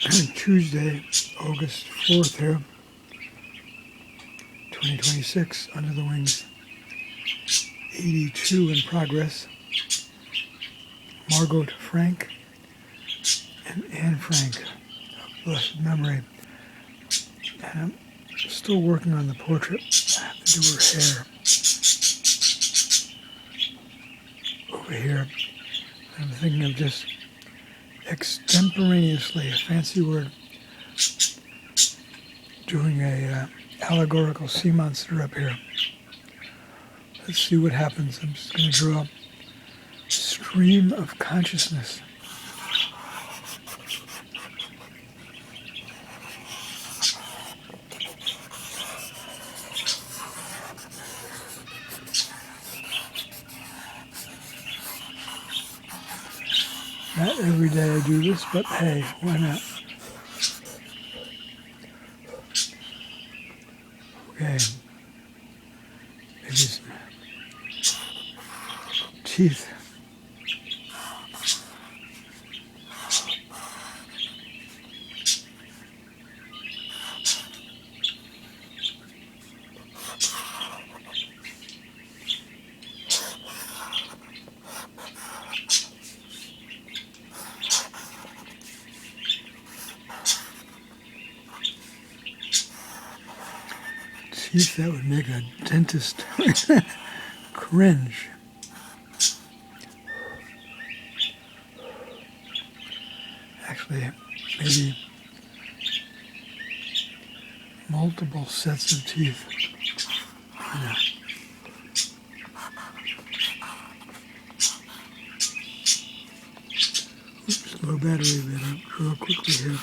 Tuesday, August 4th here, 2026, under the wings, 82 in progress. Margot AnneFrank and AnneFrank, of blessed memory. And I'm still working on the portrait. I have to do her hair. Over here, I'm thinking of just extemporaneously, a fancy word, doing a allegorical sea monster up here. Let's see what happens. I'm just going to draw a stream of consciousness. Not every day I do this, but hey, why not? Okay. Maybe some teeth. Teeth that would make a dentist cringe. Actually, maybe multiple sets of teeth. Yeah. Oops, low battery, but I'll draw quickly here.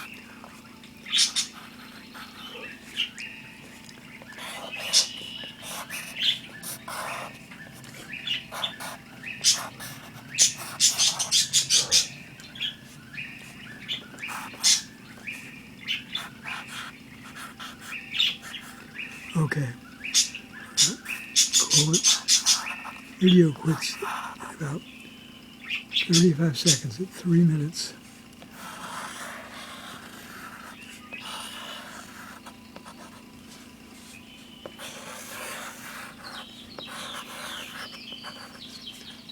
Okay, call it. Video quits at about 35 seconds at 3 minutes.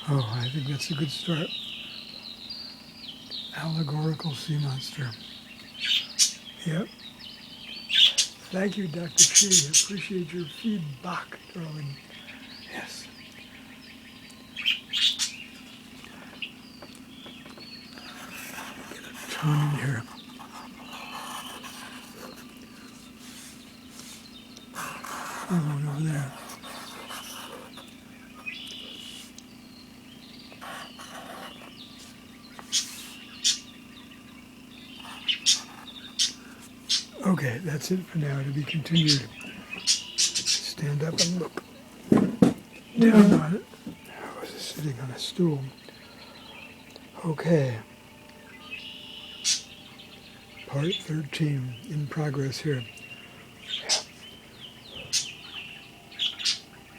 Oh, I think that's a good start. Allegorical sea monster. Yep. Thank you, Dr. Chi. I appreciate your feedback, darling. Yes. Get a tone in here. Oh, over there. Okay, that's it for now. To be continued. Stand up and look down on it. I was sitting on a stool. Okay. Part 13 in progress here.